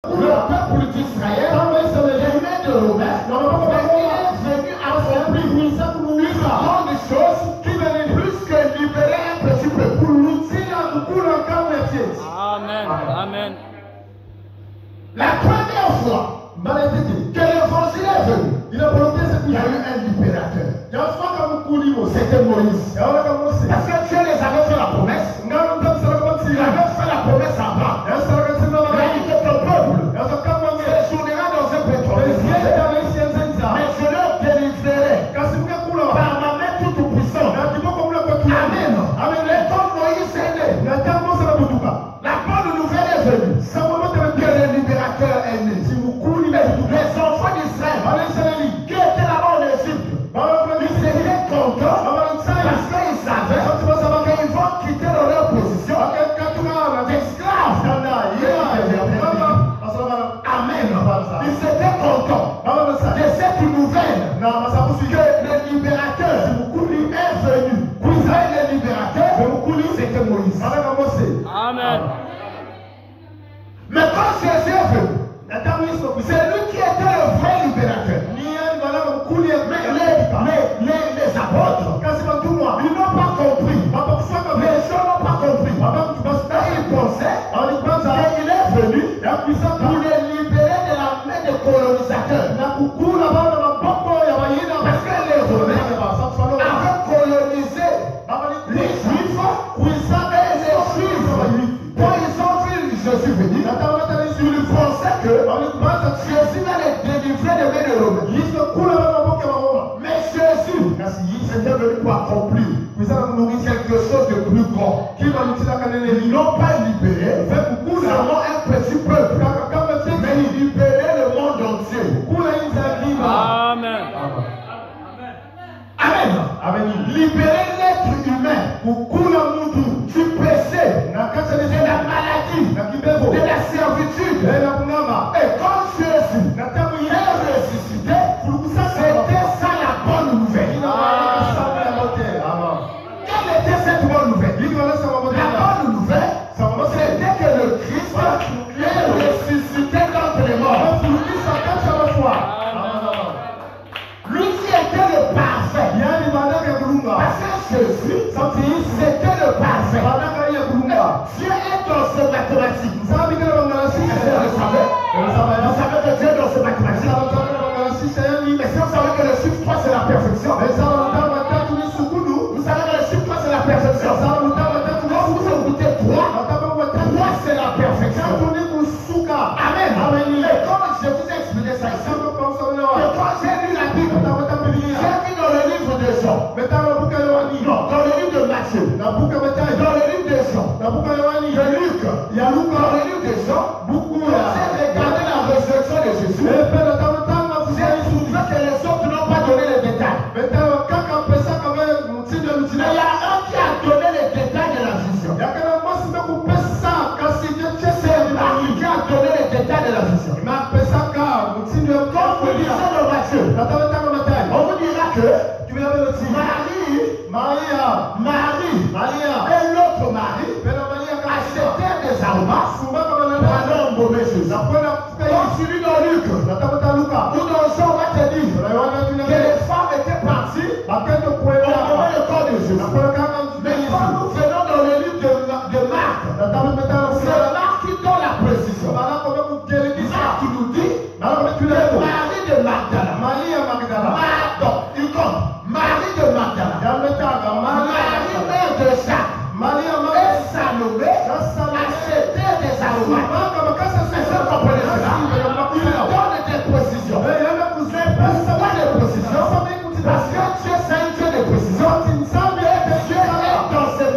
Le peuple d'Israël, l'aimait de Romain, est venu accomplir une grande chose qui venait plus que libérer un petit peuple. Amen. Amen. La première fois que l'évangile est venu, il y a eu un libérateur. C'était Moïse. Parce que Dieu les avait fait la promesse. Il avait fait la promesse à Abraham. Il a dit que ton peuple séjournera dans un pétrole. Mais je leur délivrerai par ma main toute puissante. Amen. Et quand Moïse est né, la bonne nouvelle est venue. Que le libérateur est né. Les enfants d'Israël qui étaient là-bas en Égypte, ils étaient contents parce qu'ils savaient qu'ils vont quitter leur position d'esclaves. Amen. Ils étaient contents de cette nouvelle que le libérateur est venu. Le libérateur, c'était Moïse. Amen. Mais quand Jésus est venu, c'est lui qui était le vrai libérateur. Mais les apôtres, ils n'ont pas compris. Les gens n'ont pas compris. Ils pensaient qu'il est venu pour les libérer de la main des colonisateurs. Parce que les Romains avaient colonisé les Juifs et les Juifs. Quand ils ont vu Jésus venir, ils pensaient que Jésus allait délivrer les mains de Romains. Mais Jésus était venu pour accomplir quelque chose de plus grand. Ils n'ont pas libéré seulement un petit peuple, mais ils libéraient le monde entier. Amen. Amen. Libérer l'être humain du péché, de la maladie, de la servitude. Et quand Jésus est ressuscité, c'était ça la bonne nouvelle. Quelle était cette bonne nouvelle? La bonne nouvelle, c'était que le Christ est ressuscité d'entre les morts. Lui qui était le parfait. Parce que Jésus, c'était le parfait. Dieu est dans ses mathématiques. Vous savez que Dieu est dans ses mathématiques. Mais si vous savez que le chiffre 3 c'est la perfection. Vous savez que le chiffre 3 c'est la perfection. Quand vous écoutez 3 c'est la perfection. Amen. Et comme je vous ai expliqué ça ici, que quand j'ai lu la Bible, j'ai vu dans le livre de Jean, non, dans le livre de Matthieu, dans le livre de Jean, de Luc, dans le livre de Jean, j'ai regardé la résurrection de Jésus. J'ai trouvé que les autres n'ont pas donné les détails. Mais il y a un qui a donné les détails de la vision. C'est Marie qui a donné les détails de la vision. Quand vous lisez dans Matthieu, on vous dira que Marie et l'autre Marie achetaient des aromates pour aller embaumer Jésus. Quand tu lis dans Luc ou dans Jean, on va te dire que les femmes étaient parties embaumer le corps de Jésus. Mais quand nous venons dans le livre de Marc, c'est Marc qui donne la précision. Marc qui nous dit que Marie de Magdala, Marie de Magdala, Marie mère de Jacques, et Salomé achetaient des aromates. Est-ce que vous comprenez cela? Il donne des précisions. Pourquoi des précisions? Parce que Dieu c'est un Dieu de précision. Dieu est dans ses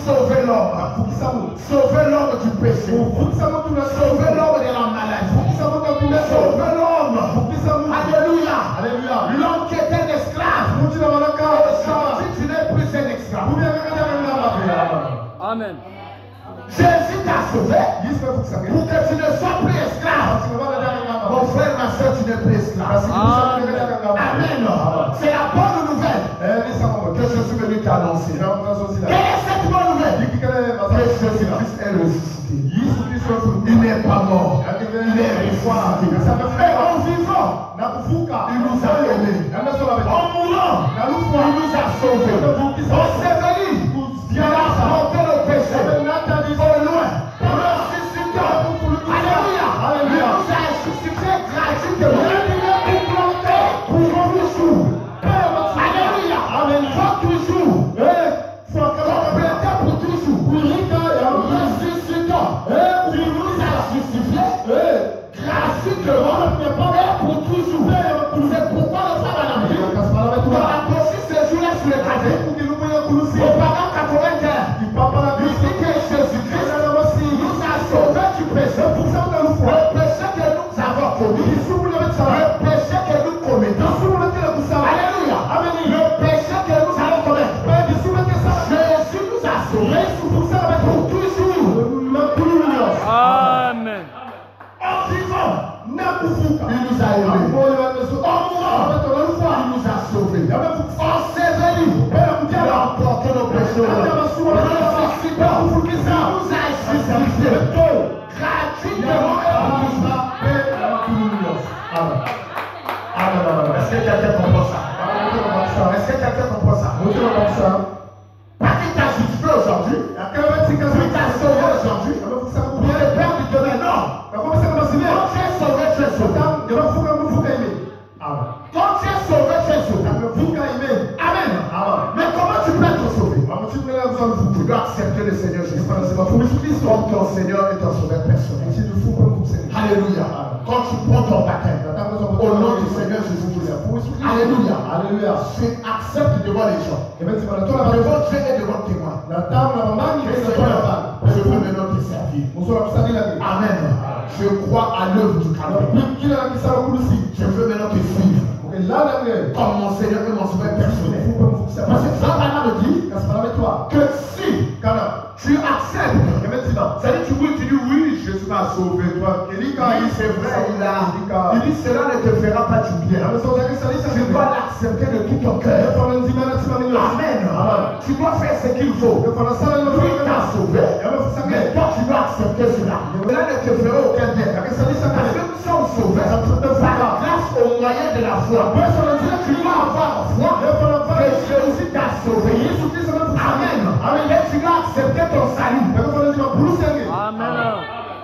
Sauver l'homme, sauver l'homme du péché, sauver l'homme de la maladie, sauver l'homme, alléluia, alléluia, l'homme qui était un esclave, aujourd'hui tu n'es plus un esclave. Amen. Jésus t'a sauvé pour que tu ne sois plus esclave. Mon frère, ma soeur, tu n'es plus esclave. Amen. C'est la bonne nouvelle que je suis venu t'annoncer. Quelle est cette bonne nouvelle? Que Jésus-Christ est ressuscité. Il n'est pas mort. Il est ressuscité. Et en vivant, il nous a aimés. En mourant, il nous a sauvés. En s'éveillant, il a porté le péché au loin. Pour le ressuscitant. Alléluia. Il nous a ressuscité gratuitement. Pour toujours. Alléluia. Pour toujours. Complété pour toujours. Ressuscitant. Il nous a justifiés gratuitement pour toujours. C'est pourquoi le frère à la vie, dans la poursuite ce jour-là sur le cadet, au parent 80 il dit que Jésus-Christ nous a sauvés du péché. Le péché que nous avons commis, le péché que nous commettons. Alléluia. Le péché que nous allons commettre. Jésus nous a sauvés pour toujours. Amen. En vivant, il nous a aimés. En mourant, il nous a sauvés. En s'éveillant, il a emporté nos péchés. Ressuscitant, il nous a justifiés gratuitement. Est-ce que quelqu'un comprend ça? Est-ce que quelqu'un comprend ça? Pas qu'il t'a justifié aujourd'hui, qu'il t'a sauvé aujourd'hui, bien le Père du demain, non. Quand tu es sauvé, tu es sauvé. Quand tu es sauvé, tu es sauvé. Amen. Mais comment tu peux être sauvé? Tu dois accepter le Seigneur Jésus comme ton Seigneur et ton sauveur personnel. Alléluia. Quand tu prends ton baptême au nom du Seigneur Jésus-Christ, alléluia. Tu acceptes devant les gens, devant Dieu et devant témoin. Je veux maintenant te servir. Amen. Je crois à l'œuvre du Calvaire. Je veux maintenant te suivre comme mon Seigneur et mon sauveur personnel. Parce que ça va me dire que si tu acceptes, c'est-à-dire tu dis oui, Jésus m'a sauvé toi. Il dit c'est vrai, il dit cela ne te fera pas du bien. Tu dois l'accepter de tout ton cœur. Amen. Tu dois faire ce qu'il faut. Lui t'a sauvé, mais toi tu dois accepter cela. Cela ne te fera aucun bien. Parce que nous sommes sauvés par grâce au moyen de la foi. Tu dois avoir foi que Jésus t'a sauvé. Amen. Et tu dois accepter ton salut. Amen.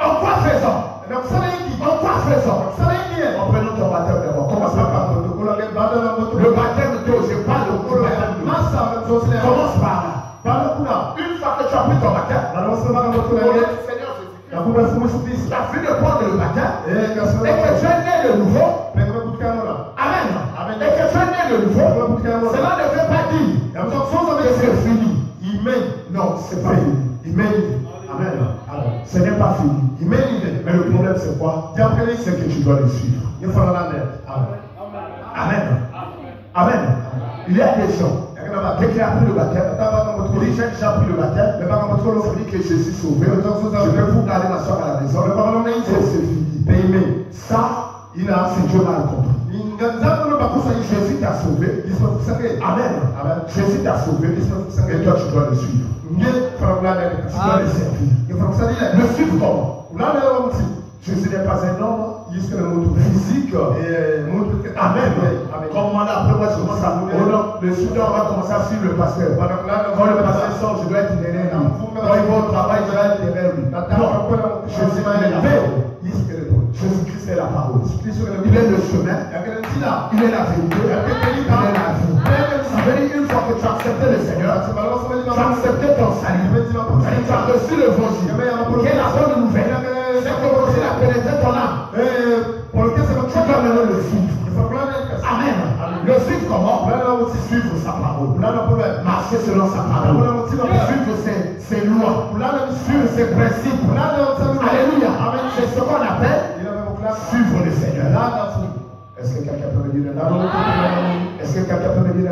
En quoi faisant? En quoi faisant? En prenant ton baptême d'abord. Commence par le baptême de Dieu. Je parle de baptême de Dieu. Commence par là. Une fois que tu as pris ton baptême, au nom du Seigneur Jésus, tu as fini de prendre le baptême et que tu es né de nouveau. Amen. Et que tu es né de nouveau. Cela ne veut pas dire que c'est fini. Non, c'est pas fini. Amen. Ce n'est pas fini. Mais le problème c'est quoi? C'est que tu dois le suivre. Amen. Il y a des gens qui ont pris le baptême. Il dit j'ai déjà pris le baptême. Ça dit que je suis sauvé. Je vais vous garder ma soeur à la maison. C'est fini. Ça, c'est Dieu mal compris. Jésus t'a sauvé. Amen. Jésus t'a sauvé. Et toi tu dois le suivre. Tu dois le servir. Le suivre comment? Jésus n'est pas un homme physique. Amen. Comme moi là, après moi je commence à mourir. Le suivre, on va commencer à suivre le pasteur. Quand le pasteur sort, je dois être derrière lui. Quand il va au travail, je dois être derrière lui. Non, Jésus m'a élevé. Jésus Il est le chemin. Il est la vérité. Il est la vie. Ça veut dire une fois que tu as accepté le Seigneur, tu as accepté ton salut, tu as reçu l'évangile, qui est la bonne nouvelle, c'est que l'évangile a pénétré ton âme. Tu dois maintenant le suivre. Amen. Le suivre comment? Suivre sa parole. Marcher selon sa parole. Suivre ses lois. Suivre ses principes. Alléluia. C'est ce qu'on appelle suivre le Seigneur. Est-ce que quelqu'un peut me dire est-ce que quelqu'un peut me dire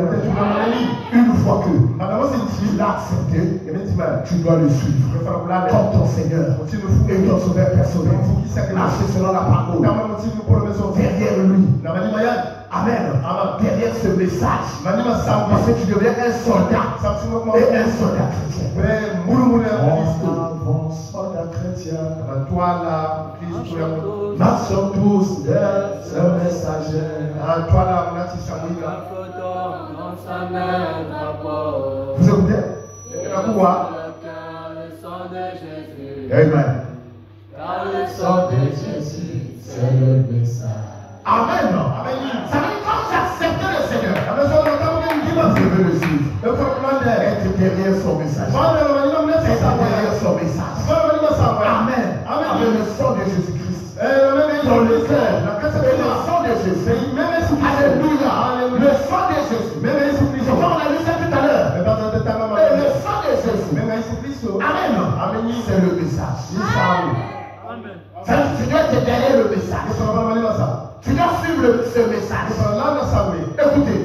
une fois que tu l'as accepté, tu dois le suivre comme ton Seigneur et ton sauveur personnel. Marcher selon la parole. Derrière lui. Amen. Derrière ce message. Parce que tu deviens un soldat. Et un soldat chrétien. Bon soldat chrétien. Marchons tous vers ce messager. Vous écoutez? Amen. Car le sang de Jésus, c'est le message. Amen. Ça veut dire quand j'ai accepté le Seigneur, je veux le suivre. Être derrière son message. Être derrière son message. Amen. Avec le sang de Jésus-Christ. Dans le cœur. Et le sang de Jésus. Alléluia. Le sang de Jésus. On a lu ça tout à l'heure. Et le sang de Jésus. Amen. C'est le message. Amen. Tu dois être derrière le message. Tu dois suivre ce message. Écoutez.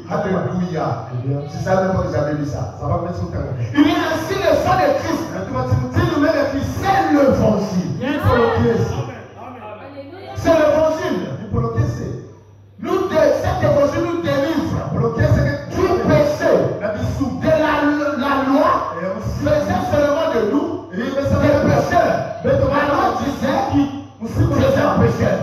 Alléluia. C'est ça même que j'avais lu ça. Il y a ainsi le sang de Christ. C'est l'évangile. C'est l'évangile. Cet évangile nous délivre du péché, de la loi, faisait seulement de nous des pécheurs. La loi disait vous êtes un pécheur.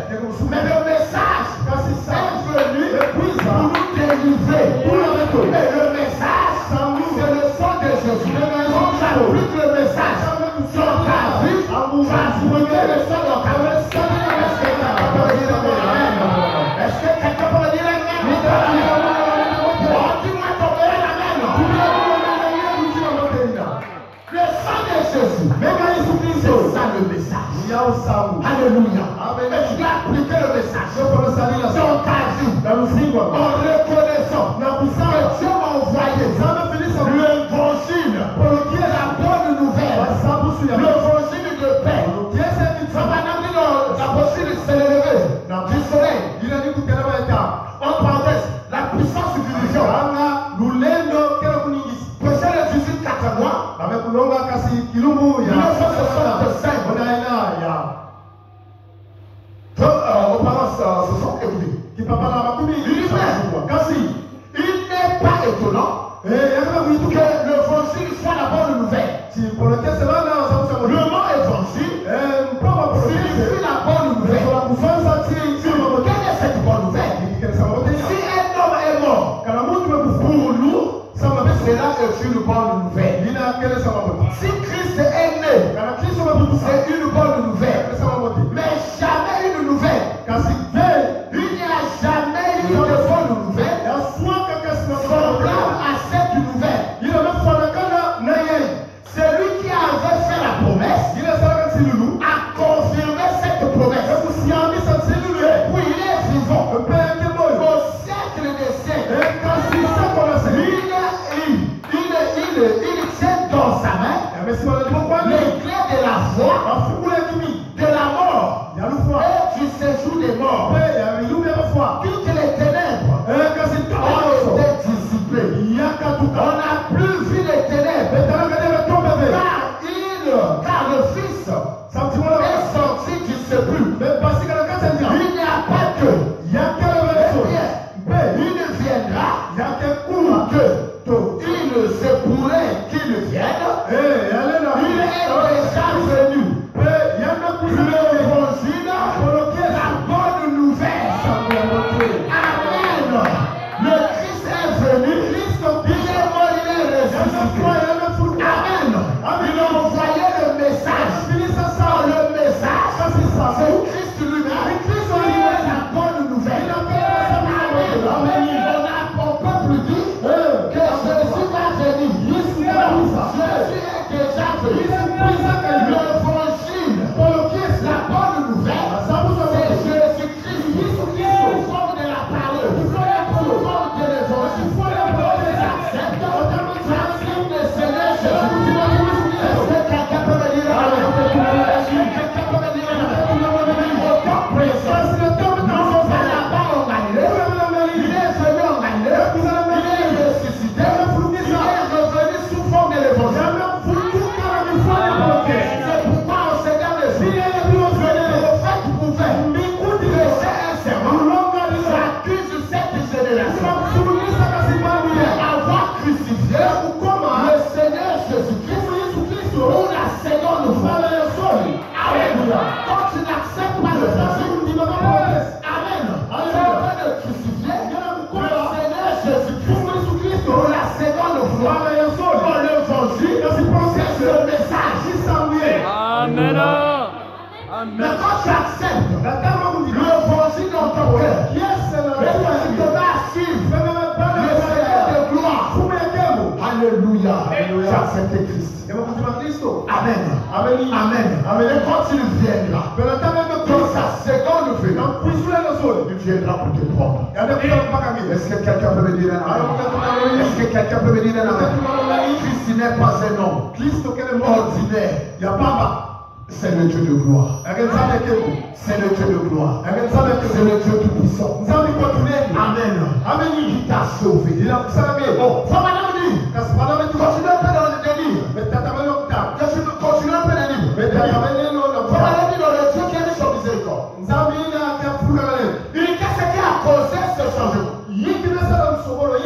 Mais le message est venu pour nous délivrer. Et le message, c'est le sang de Jésus. Quand tu appliques le message sur ta vie, tu as brûlé le sang dans ta vie. Est-ce que quelqu'un peut me dire amen? Dis-moi ton amen. Le sang de Jésus. C'est ça le message. Alléluia. Et tu dois appliquer le message dans ta vie en reconnaissant que Dieu m'a envoyé l'évangile qui est la bonne nouvelle, l'évangile de paix. Ça va amener l'apostole s'est levé du soleil. En parenthèse, la puissance du vision. Prêcher le 18 4 mois. 1965. Ce sont écoutés. Il n'est pas étonnant que l'évangile soit la bonne nouvelle. Le mot évangile signifie la bonne nouvelle. Quelle est cette bonne nouvelle? Si un homme est mort, pour nous, cela est une bonne nouvelle. Si Christ est né, c'est une bonne nouvelle. Mais jamais une nouvelle. Il n'y a jamais eu de bonne nouvelle semblable à cette nouvelle. C'est lui qui avait fait la promesse, a confirmé cette promesse. Et puis il est vivant au siècle des siècles. Il tient dans sa main les clés de la foi, de la mort et du séjour des morts. Toutes les ténèbres ont été dissipées. On n'a plus vu les ténèbres. Car le Fils est sorti du sépulcre. Il n'y a pas que. Il viendra que il se pourrait qu'il vienne. Il est déjà venu. L'évangile, la bonne nouvelle. Amen. Le Christ est venu. Il est mort, il est ressuscité. Amen. Il a envoyé le message. Le message, c'est Christ lui-même. seconde fois. Alléluia. Quand tu n'acceptes pas le Jésus, Amen. Tu es en train de crucifier le Seigneur Jésus-Christ pour la seconde fois. Dans l'évangile, c'est le message. Amen. Mais quand tu acceptes l'évangile dans ton cœur, et que tu te vas suivre le Seigneur de gloire. Alléluia. Tu acceptes Christ. Amen. Amen. Et quand tu viendras, dans sa seconde venue, il viendra pour te prendre. Est-ce que quelqu'un peut me dire un amen? Est-ce que quelqu'un peut me dire un amen? Christ n'est pas un homme ordinaire. C'est le Dieu de gloire. C'est le Dieu de gloire. C'est le Dieu tout-puissant. Amen. Il t'a sauvé. Bon, faut maintenant dire. Continue un peu dans le délire. Continue un peu dans le délire. Faut maintenant dire dans le Dieu qui est sur miséricorde. Il dit qu'est-ce qui a causé ce changement?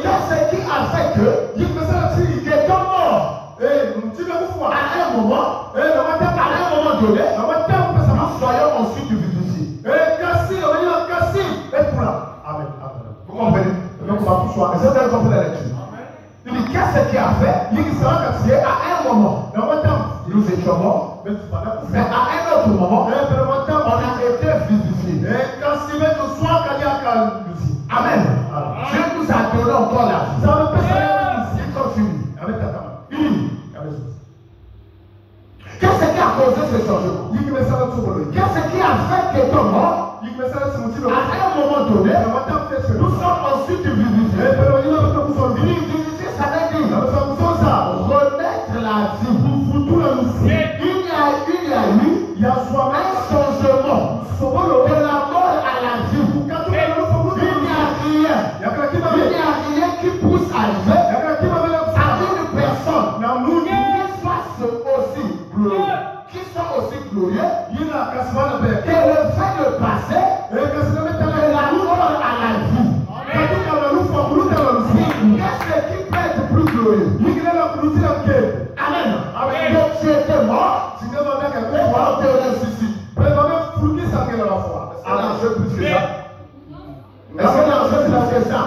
Qu'est-ce qui a fait que ton mort à un moment donné, nous soyons ensuite vivifiés. Amen. Vous comprenez? Est-ce que vous comprenez la lecture? Il dit qu'est-ce qui a fait? Il dit à un moment, nous étions morts, mais à un autre moment, on a été vivifiés. Amen. Dieu nous a donné encore la vie. Il continue. Qu'est-ce qui a causé ce changement? Qu'est-ce qui a fait que ton mort, à un moment donné, nous sommes ensuite vivifiés? Vivifier, ça veut dire renaître la vie. Il y a eu un changement de la mort à la vie. Il n'y a rien qui puisse arriver à une personne qui soit aussi glorieux que le fait de passer de la mort à la vie. Qu'est-ce qui peut être plus glorieux? Amen. Que tu étais mort et on te ressuscite. Alors je plus que ça. Est-ce que l'argent est plus que ça?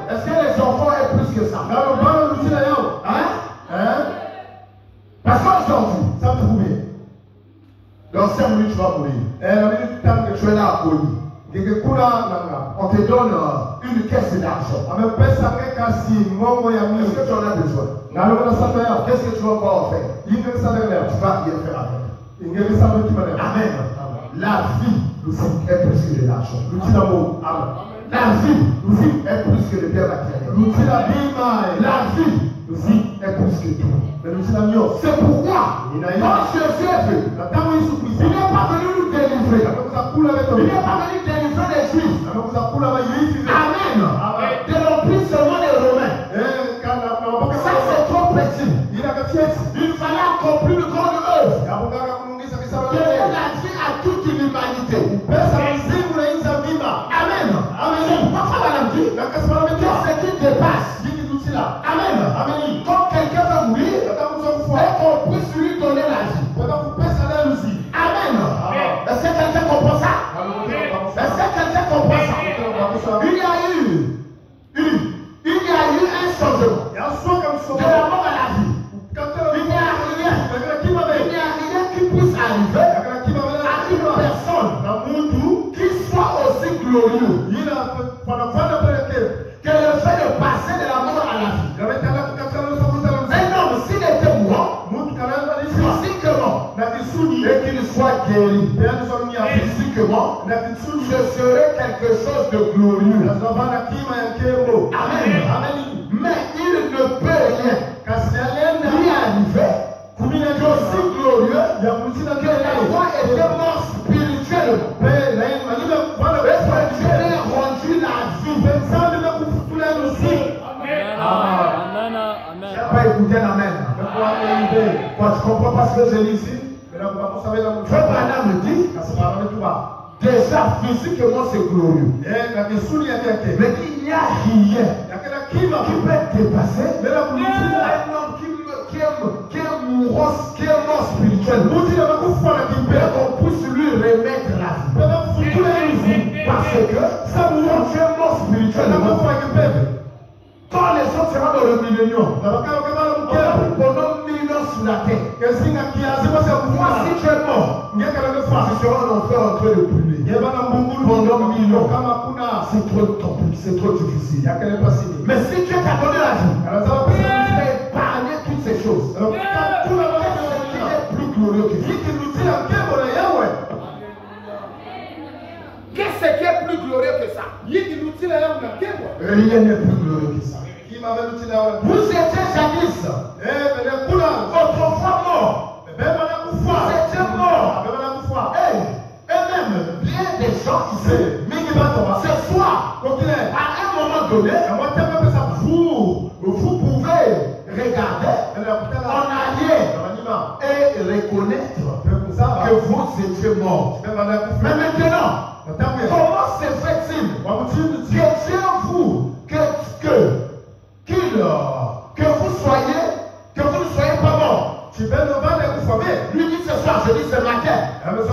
Est-ce que les enfants est plus que ça? Parce qu'aujourd'hui, ça me trouve bien. Dans 5 minutes, tu vas mourir. Tu es là à Koli. On te donne une caisse d'argent. Est-ce que tu en as besoin? Qu'est-ce que tu vas encore faire? Tu vas rien faire avec. Amen. La vie est plus que de l'argent. La vie est plus que le bien matériel. La vie est plus que tout. C'est pourquoi, quand Jésus est venu, il n'est pas venu nous délivrer. Il n'est pas venu délivrer les Juifs. Amen. De l'emprise seulement des Romains. Ça, c'est trop petit. Il fallait accomplir une grande œuvre. Donner la vie à toute l'humanité. Amen. C'est pourquoi ça va dire qu'est-ce qui dépasse. Amen. Quand quelqu'un va mourir, et qu'on puisse lui donner la vie. Amen. Est-ce que quelqu'un comprend ça? Est-ce que quelqu'un comprend ça? Il y a eu un changement de la mort à la vie. Il n'y a rien qui puisse arriver à une personne qui soit aussi glorieux que le fait de passer de la mort à la vie. Un homme, s'il était mort, physiquement, et qu'il soit guéri physiquement, ce serait quelque chose de glorieux. Amen. Mais il ne peut rien lui arriver d'aussi glorieux que la voix était morte spirituellement. Et Dieu lui a rendu la vie. Amen. Je n'ai pas écouté un amen. Quand tu comprends pas ce que je dis ici, Frère Branham me dit, déjà physiquement c'est glorieux. Mais il n'y a rien qui peut dépasser un homme qui est mourant qui est mort spirituel, qu'on puisse lui remettre la vie. Parce que ça mourant qui est mort spirituel, quand les gens seront dans le millénium, pendant 1000 ans sur la terre, moi si tu es mort, tu seras en enfer en train de brûler. Pendant 1000 ans, c'est trop difficile. Mais si Dieu t'a donné la vie, tu vas épargner toutes ces choses. Qu'est-ce qui est plus glorieux que ça? Qu'est-ce qui est plus glorieux que ça? Rien n'est plus glorieux que ça. Vous étiez jadis autrefois mort. Vous étiez mort. Et même bien des gens ici, ce soir, à un moment donné, vous pouvez regarder en arrière et reconnaître que vous étiez mort. Mais maintenant, comment se fait-il que Dieu vous, que vous ne soyez pas mort? Lui dit ce soir, je dis ce matin. Comment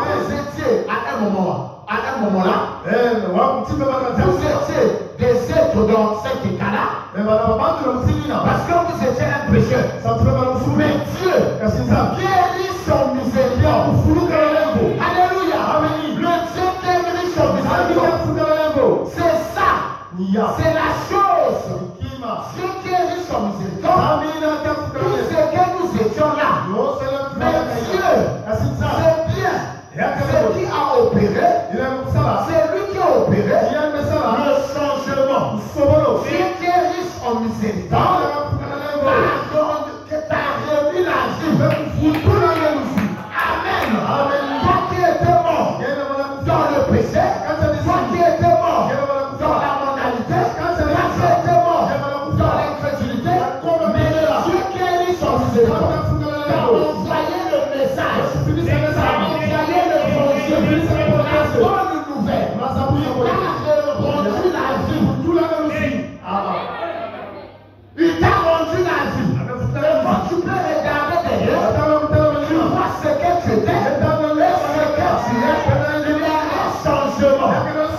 vous étiez à un moment-là, vous étiez des êtres dans cet état-là, parce que vous étiez un pécheur. Mais Dieu guérit son miséricorde. Alléluia. Le Dieu guérit son miséricorde. C'est ça. C'est la chose. Dieu guérit son miséricorde. Tout ce que nous étions là. Mais Dieu, c'est bien. C'est qui a opéré. C'est lui qui a opéré le changement. Dieu guérit son miséricorde. T'as remis la vie. Amen. Toi qui étais mort dans le péché, toi qui étais mort dans la monalité, toi qui étais mort dans l'incrédulité, mais Dieu guérit son miséricorde. T'as envoyé le message, t'as envoyé l'évangile, la bonne nouvelle, t'as rendu la vie. Il t'a rendu la vie. Quand tu peux regarder derrière, tu vois ce que tu étais et ce que tu es. Il y a un changement.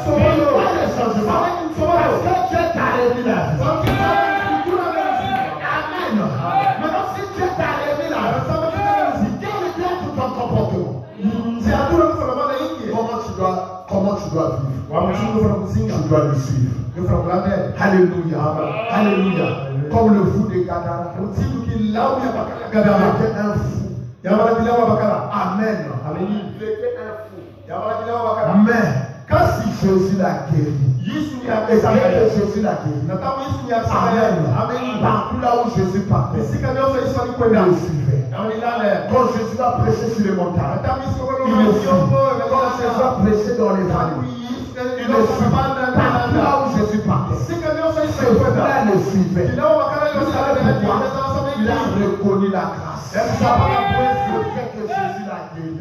Pourquoi le changement? Parce que Dieu t'a remis la vie. Amen. Maintenant, si Dieu t'a remis la vie, quel est tout ton comportement? Comment tu dois vivre? Tu dois le suivre. Alléluia. Alléluia. Comme le fou de Gadara. Il était un fou. Amen. Il était un fou. Mais quand Jésus l'a guéri, et que Jésus l'a guéri, Amen. Partout là où Jésus partait, il le suivait. Quand Jésus a prêché sur les montagnes, il le suivait. Quand Jésus a prêché dans les vallées, il le suivait. Partout là où Jésus partait, Jésus le suivait. Vous savez pourquoi? Il a reconnu la grâce. Le fait que Jésus l'a guéri.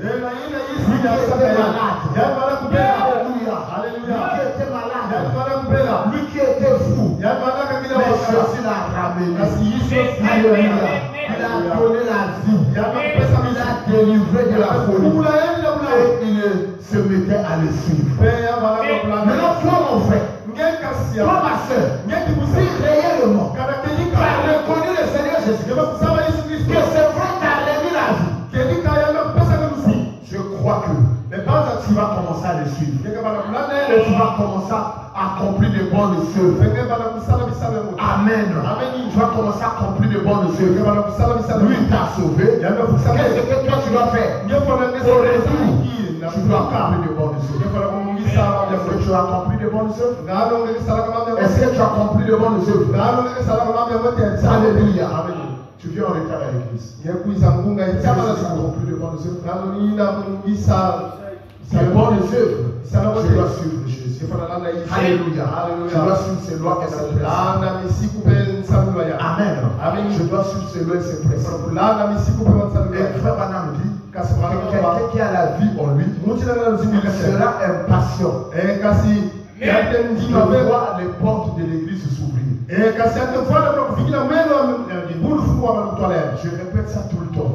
Lui qui était malade. Alléluia. Lui qui était malade. Lui qui était fou. Mais Jésus l'a ramené. Alléluia. Il a donné la vie. Il a délivré de la folie. Et il se mettait à le suivre. Maintenant, toi mon frère, toi ma soeur, si réellement tu as reconnu le Seigneur Jésus, que c'est vrai que tu as remis la vie, je crois que tu vas commencer à le suivre. Et tu vas commencer à accomplir de bonnes choses. Amen. Tu vas commencer à accomplir de bonnes choses. Lui t'a sauvé. Qu'est-ce que toi tu dois faire? Au retour, tu dois accomplir de bonnes choses. Est-ce que tu as accompli de bonnes choses? Est-ce que tu as accompli de bonnes choses? Alléluia. Tu viens en retard à l'église. Tu as accompli de bonnes œuvres. Les bonnes œuvres, je dois suivre Jésus. Alléluia. Je dois suivre ses lois et ses principes. Amen. Je dois suivre ses lois et ses principes. Et frère Branham dit que quelqu'un qui a la vie en lui, il sera impatient. Il va voir les portes de l'église s'ouvrir. Et quand cette fois, je répète ça tout le temps.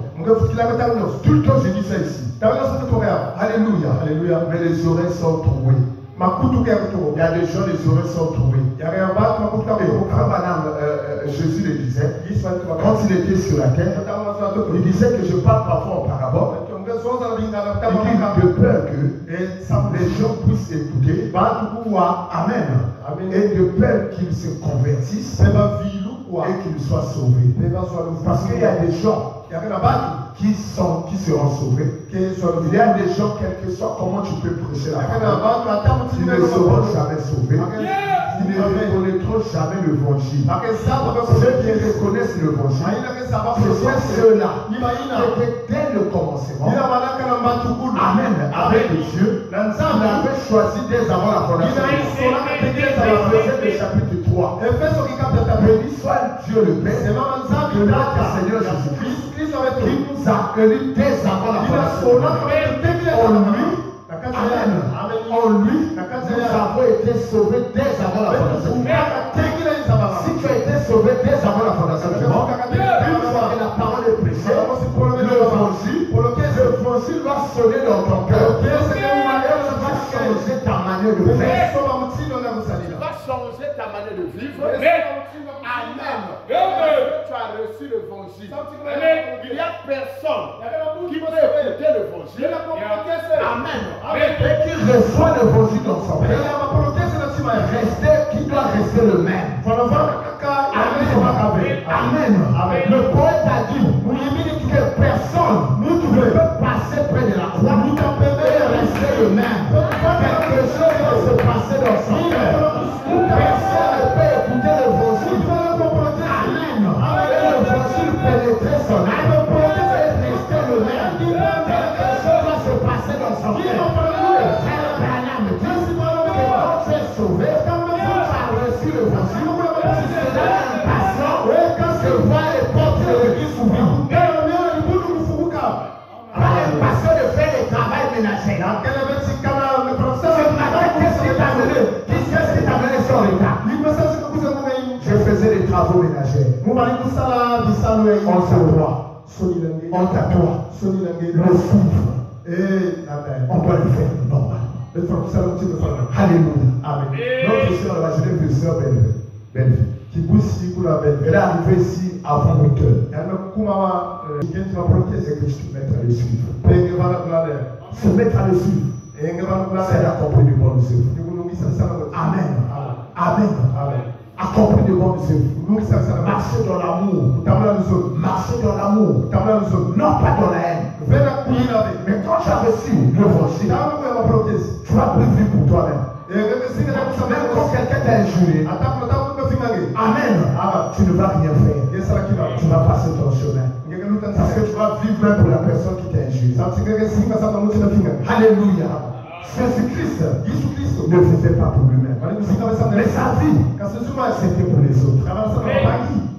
Tout le temps, je dis ça ici. Alléluia. Alléluia. Mais les oreilles sont trouées. Il y a des gens, les oreilles sont trouées. Jésus le disait, quand il était sur la terre, il disait que je parle parfois en parabole. Il dit de peur que les gens puissent écouter. Amen. Et de peur qu'ils se convertissent et qu'ils soient sauvés. Parce qu'il y a des gens qui seront sauvés. Il y a des gens, quel que soit comment tu peux prêcher la parole, ils ne seront jamais sauvés. Ils ne reconnaîtront jamais l'évangile. Ceux qui reconnaissent l'évangile, ce sont ceux-là qui étaient dès le commencement. Amen. Avec Dieu, il avait choisi dès avant la fondation. Éphésiens le chapitre 3. Béni soit Dieu le Père, de notre Seigneur Jésus-Christ, qui nous a connus dès avant la fondation. En lui, nous avons été sauvés dès avant la fondation. Si tu as été sauvé dès avant la fondation du monde, une fois que la parole est prêchée, l'évangile va sonner dans ton cœur. Et tu vas changer ta manière de faire. Tu vas changer ta manière de vivre. Amen. Tu as reçu l'évangile. Il n'y a personne qui peut écouter l'évangile. Amen. Et qui reçoit l'évangile dans son cœur. Qui doit rester le même. Amen. Amen. Le poète a dit que personne ne peut passer près de la croix et rester le même. Quelque chose va se passer dans son cœur. Personne ne peut écouter l'évangile. Amen. Et l'évangile pénétrer son âme et rester le même. Quelque chose va se passer dans son cœur. Sauvé, quand tu as reçu l'évangile, tu seras impatient de voir les portes de l'église s'ouvrir. Pas l'impatient de faire le travail ménager. Qu'est-ce qui t'a mené? Qu'est-ce qui t'a mené sur l'état? Je faisais des travaux ménagers. On se voit. On t'attend. Le souffle. On doit le faire normal. Alléluia. Amen. Notre soeur, la jeune soeur belle. Qui pousse elle est arrivée ici avant 8 heures. C'est que je te mette à le suivre. Se mettre à le suivre. C'est l'accompli du bon Dieu. Amen. Amen. Accompli du bon Dieu. Marcher dans l'amour. Marcher dans l'amour. Non pas dans la haine. Mais quand tu as reçu l'évangile, tu vas plus vivre pour toi-même. Même quand quelqu'un t'a injurié, amen, tu ne vas rien faire. Tu vas passer ton chemin. Parce que tu vas vivre même pour la personne qui t'a injurié. Alléluia. Jésus-Christ ne faisait pas pour lui-même. Mais sa vie, c'était pour les autres.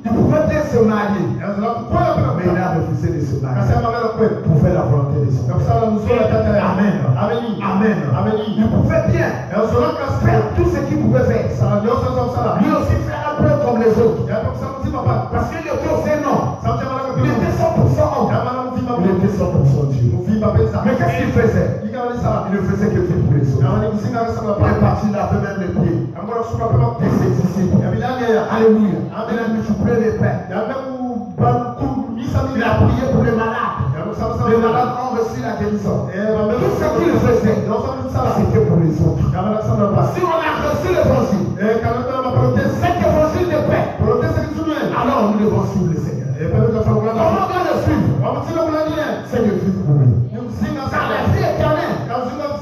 Il pouvait bien se marier, mais il a refusé de se marier pour faire la volonté de son Père. Amen. Amen. Il pouvait bien faire tout ce qu'il pouvait faire. Lui aussi faire un peu comme les autres. Parce qu'il était aussi non. Il était 100% homme. Il était 100% Dieu. Mais qu'est-ce qu'il faisait? Il ne faisait que vivre pour les autres. Il est parti, il avait même les pieds de ses disciples. Alléluia. Il a multiplié les pains. Il a prié pour les malades. Les malades ont reçu la guérison. Tout ce qu'il faisait, c'était pour les autres. Si on a reçu l'évangile, cet évangile de paix, alors nous devons suivre le Seigneur. Comment on doit le suivre? C'est de vivre pour lui. Car la vie éternelle,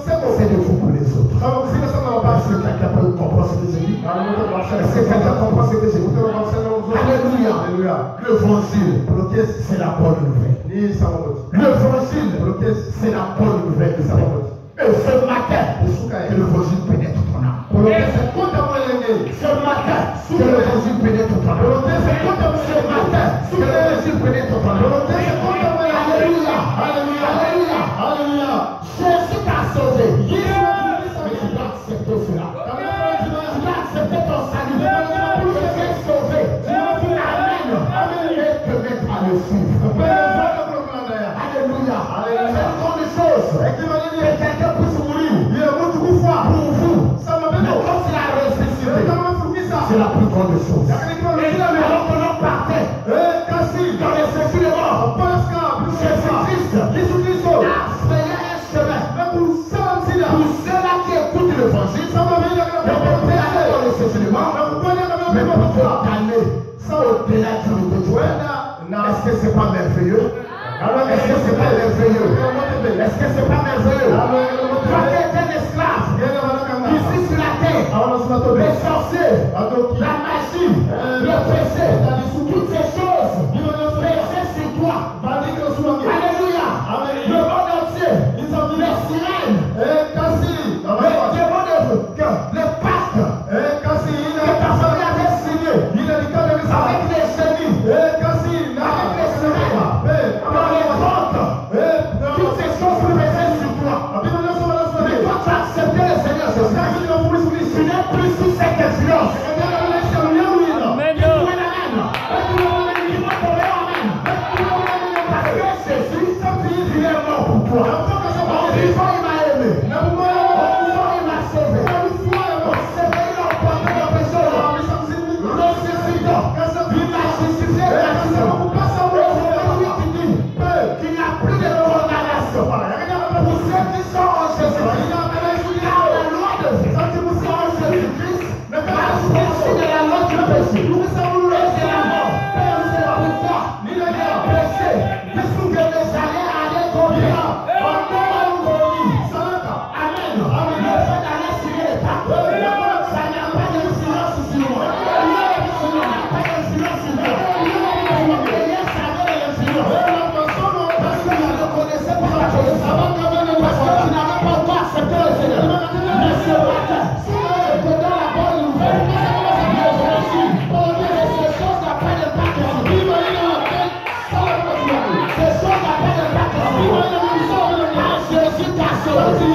c'est de vivre pour les autres. Est-ce que quelqu'un peut comprendre ce que j'ai dit? Est-ce que quelqu'un comprend ce que j'ai dit? Alléluia. L'évangile, c'est la bonne nouvelle. L'évangile, c'est la bonne nouvelle. Et ce matin, que l'évangile pénètre ton âme. Ce matin, que l'évangile pénètre ton âme. Ce matin, que l'évangile pénètre ton âme. Alléluia. Alléluia. Jésus t'a sauvé. Mais tu dois accepter cela. Tu dois accepter ton salut. Tu es sauvé. des choses. Alors que l'on partait dans les esprits de mort, Jésus-Christ a frayé un chemin pour ceux-là qui écoutent l'évangile, et pour pénétrer dans les esprits de mort, mais pour pouvoir gagner ça au-delà du Dieu. Est-ce que c'est pas merveilleux? Est-ce que c'est pas merveilleux? Est-ce que c'est pas merveilleux? Toi qui es un esclave, ici sur la terre, les sorciers, la magie, le péché, toutes ces choses, péché sur toi. Alléluia. Le monde entier, les sirènes, les démons, les pactes que ta famille avait signés avec les génies, avec les sirènes, dans les grottes, toutes ces choses que péché sur toi. Mais toi tu as accepté le Seigneur Jésus. Tu n'es plus sous cette influence. Amen. Parce que Jésus, il est mort pour toi. En vivant, il m'a aimé. En vivant, il m'a sauvé. En s'éveillant, il a emporté le péché. Ressuscitant, il m'a justifié gratuitement. Aujourd'hui, tu dis qu'il n'y a plus de condamnation pour ceux qui sont en Jésus-Christ. Car la loi de Dieu, en Jésus-Christ, l'affranchit de la loi du péché et de la mort. C'est pourquoi les péchés que les années allaient combien Amen. Le fait d'aller signer les pactes, ça n'a pas d'influence sur moi. Ça n'a pas d'influence sur moi. Et ça avait l'influence. Parce que je ne connaissais pas la chose. Parce que tu n'avais pas encore accepté le Seigneur. Mais ce matin, je te donne la bonne nouvelle. Ces choses n'appellent le pacte. Ces choses n'appellent le pacte. Jésus t'a sauvé.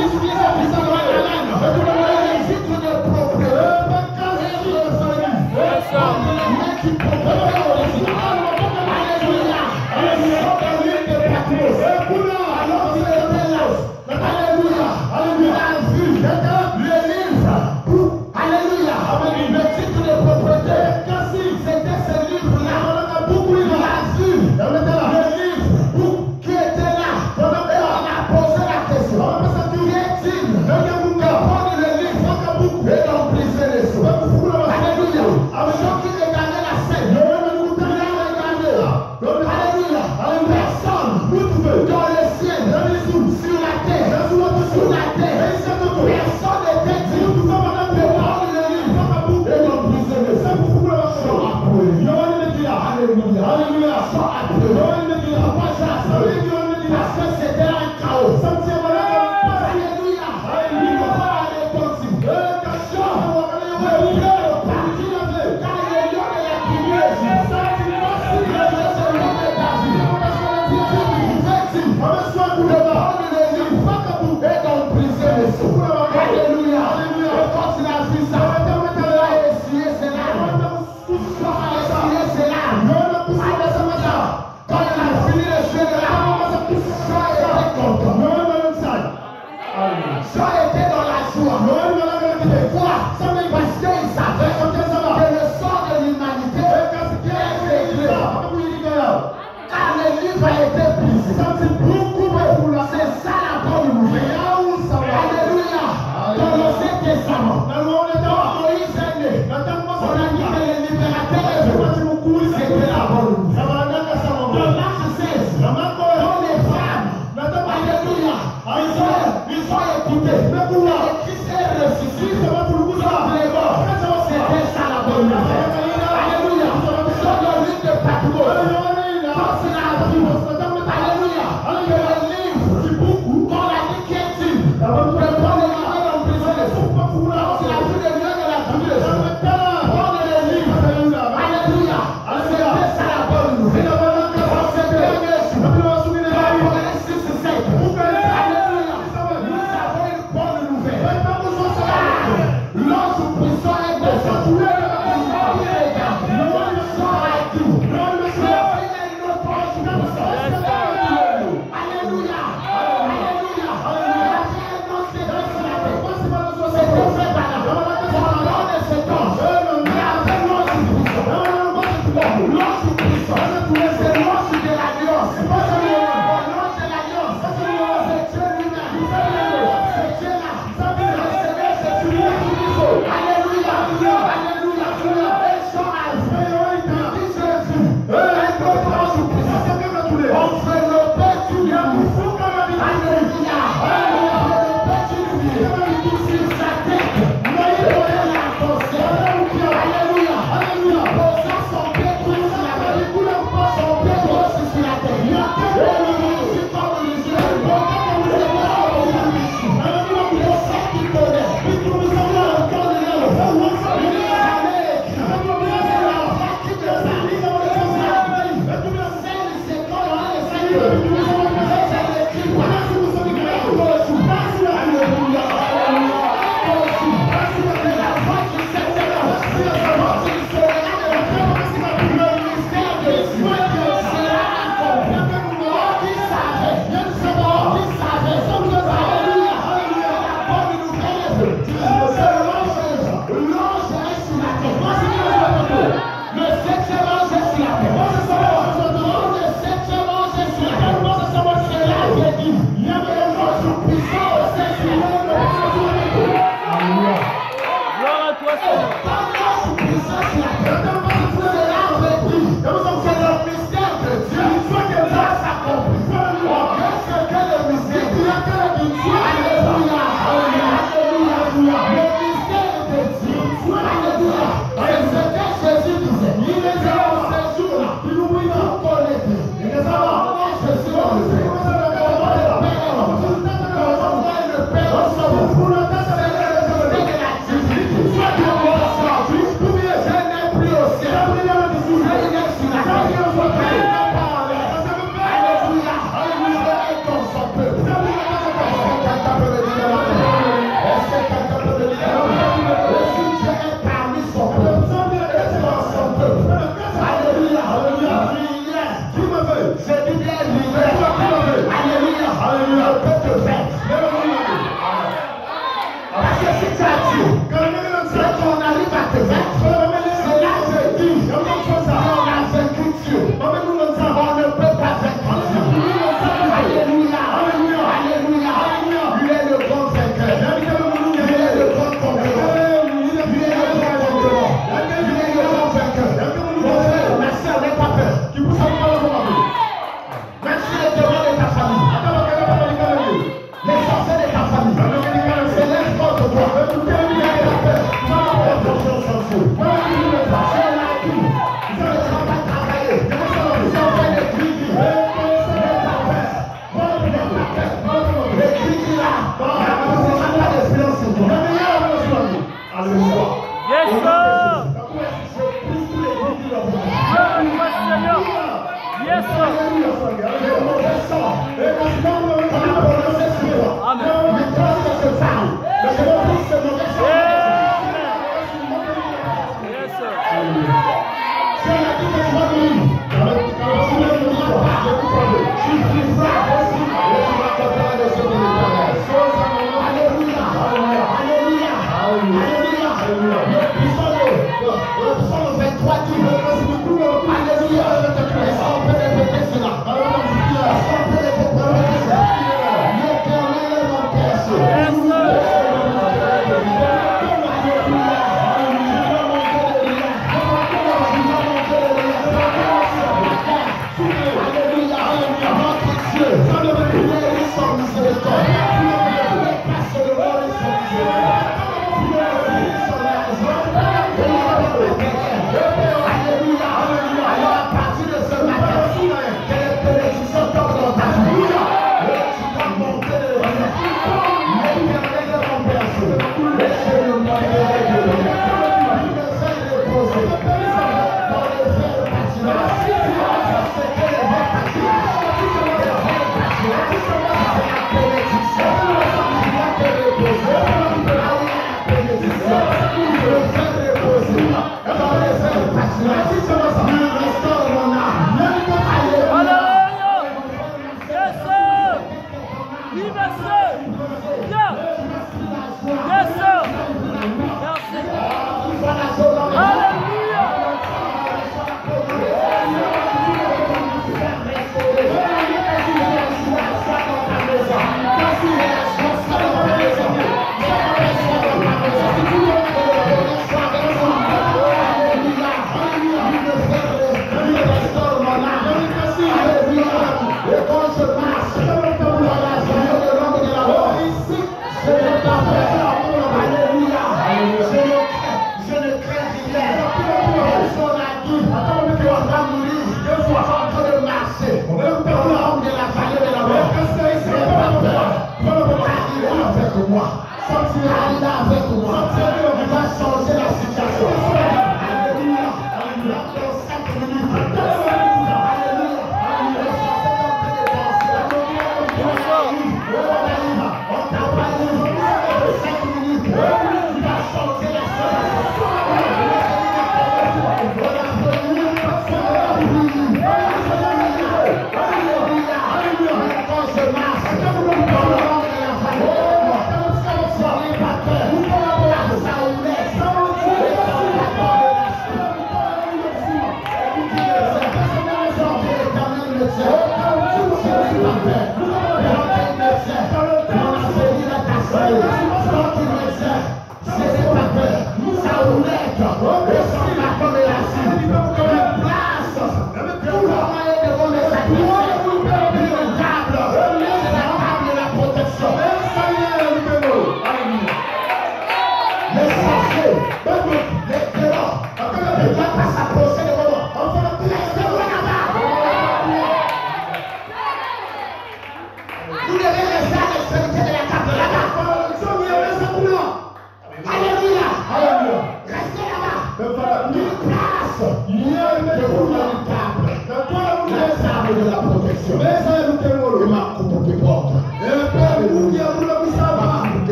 Alléluia.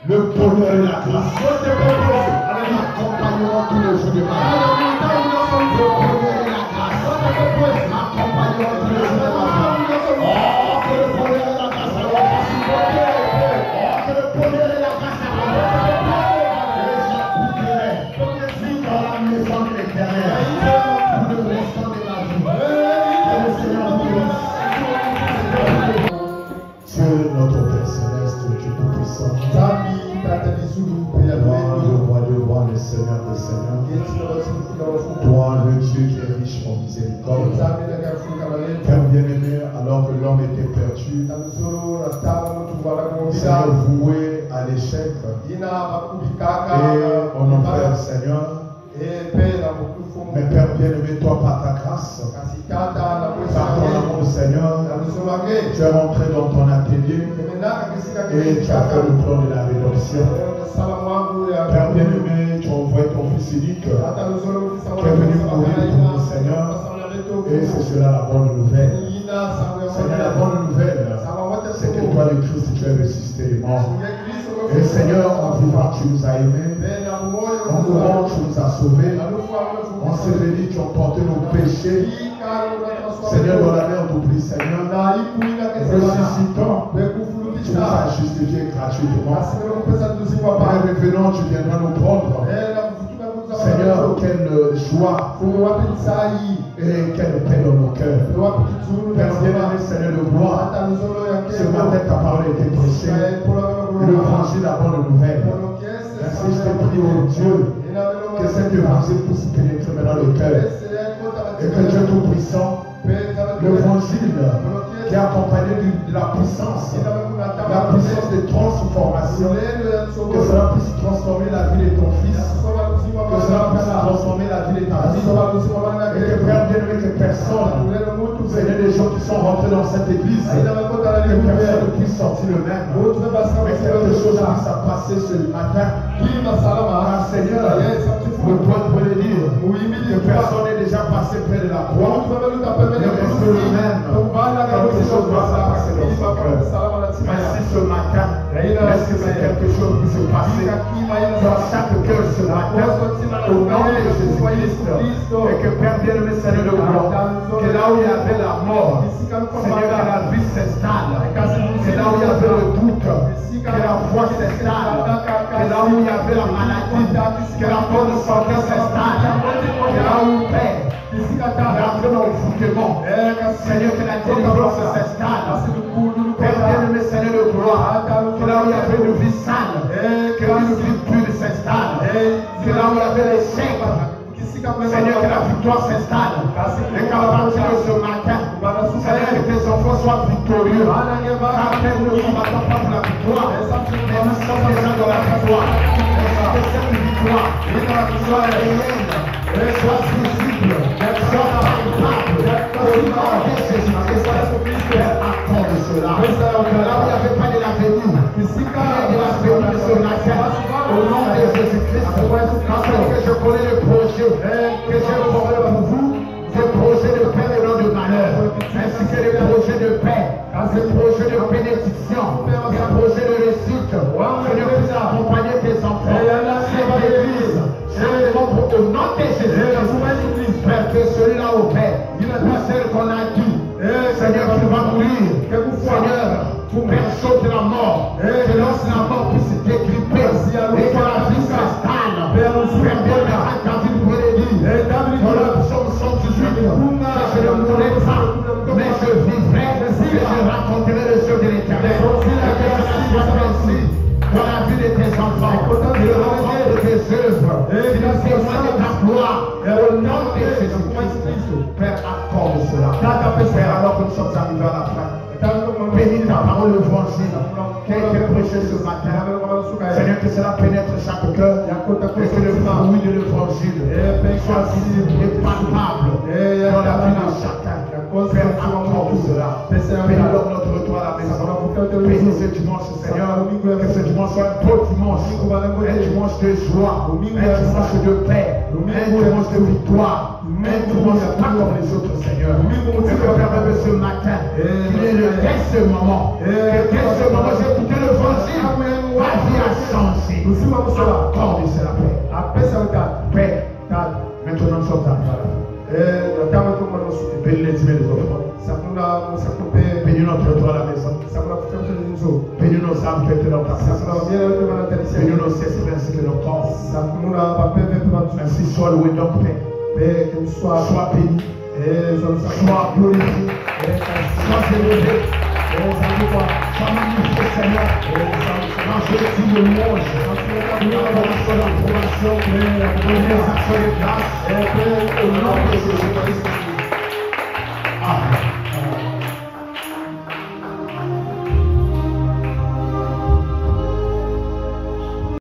Le bonheur et la grâce m'accompagneront tous les jours de ma vie. Le bonheur et la grâce m'accompagneront tous les jours de ma vie. Oh, que le bonheur et la grâce que le bonheur et la grâce et j'habiterai dans la maison de l'Éternel pour le restant de ma vie. Que le Seigneur bénisse. Dieu notre Père céleste, Dieu tout-puissant. Toi le Seigneur des Seigneurs. Toi le Dieu qui est riche en miséricorde. Père bien-aimé, alors que l'homme était perdu, Seigneur voué à l'échec, et on en fait Seigneur. Mais Père bien-aimé, toi par ta grâce, par ton amour Seigneur, tu es rentré dans ton atelier et tu as fait le plan de la rédemption. Père bien-aimé, tu as envoyé ton fils unique qui est venu mourir pour nous Seigneur. Et c'est cela la bonne nouvelle. Seigneur, la bonne nouvelle, c'est que toi le Christ, tu es ressuscité des morts. Et Seigneur, en vivant, tu nous as aimés. En mourant, tu nous as sauvés. En sérénité, tu as porté nos péchés. Seigneur, dans la mer d'oubli, Seigneur, ressuscitant, tu nous as justifiés gratuitement. Et revenant, tu viendras nous prendre. Seigneur, quelle joie et quelle paix dans nos cœurs. Père bien-aimé, Seigneur de gloire, ce matin ta parole a été prêchée. L'évangile, la bonne nouvelle. Ainsi, je te prie, oh Dieu, que cet évangile puisse pénétrer dans le cœur. Et que Dieu Tout-Puissant, l'évangile qui est accompagné de la puissance de transformation, que cela puisse transformer la vie de ton fils, que cela puisse transformer la vie de ta vie, et que Père bien-aimé, que personne, Seigneur, des gens qui sont rentrés dans cette église, que personne ne puisse sortir le même, mais quelque chose puisse se passer ce matin. Car Seigneur, le poète peut le dire, que personne n'est déjà passé près de la croix, mais reste le même. Quelque chose doit se passer dans son cœur. Merci ce matin. Est-ce que c'est quelque chose qui se passer dans chaque cœur ce matin, au nom de Jésus-Christ, et que Père bien-aimé, Seigneur de gloire, que là où il y avait la mort, Seigneur, que la vie s'installe, que là où il y avait le doute, que la foi s'installe, que là où il y avait la maladie, que la force de santé s'installe, que là où il paix, rentrer dans le foutement, Seigneur, que la délivrance s'installe, Père bien-aimé, Seigneur de gloire, que là où il y avait une vie sale, que une vie pure s'installe, que là où il y avait l'échec, Seigneur, que la victoire s'installe, et qu'à partir de ce matin, Seigneur, que tes enfants soient victorieux, car Père, nous ne combattons pas pour la victoire, mais nous sommes déjà dans la victoire, et cette victoire soit réelle, soit visible, soit palpable, au nom de Jésus-Christ, Père, accorde cela, que là où il n'y avait pas de l'avenir, il y a de l'avenir ce matin, au nom de Jésus-Christ, parce que je connais le projet que j'ai formé pour vous, des projets de paix et non de malheur, ainsi que des projets de paix, des projets de bénédiction, des projets de réussite. Seigneur, puisse accompagner tes enfants. Si nous témoignons de ta gloire, au nom de Jésus-Christ, Père, accorde cela. Père, alors que nous sommes arrivés à la fin, bénis ta parole, l'évangile, qui a été prêché ce matin. Seigneur, que cela pénètre chaque cœur, et que le fruit de l'évangile soit visible et palpable dans la vie de chacun. Père, accorde cela. Bénis donc notre retour à la maison. Bénis ce dimanche, Seigneur, que ce dimanche soit un beau dimanche, un dimanche de joie, un dimanche de paix, un dimanche de victoire, un dimanche pas comme les autres, Seigneur. Et que permette ce matin, qu'il est le dès ce moment, dès ce moment, j'ai écouté l'évangile, ma vie a changé. Accorde cela, Père. Père, maintenant nous sommes à bénis les dîmes et les offrandes. Bénis notre retour à la maison. Bénis nos âmes qui étaient dans ta présence. Bénis nos esprits ainsi que nos corps. Ainsi soit loué donc, Père. Sois béni. Sois glorifié. Sois élevé. Sois magnifié, Seigneur. Quand je dis le louange, nous avons l'approbation, les actions de grâce, au nom de Jésus.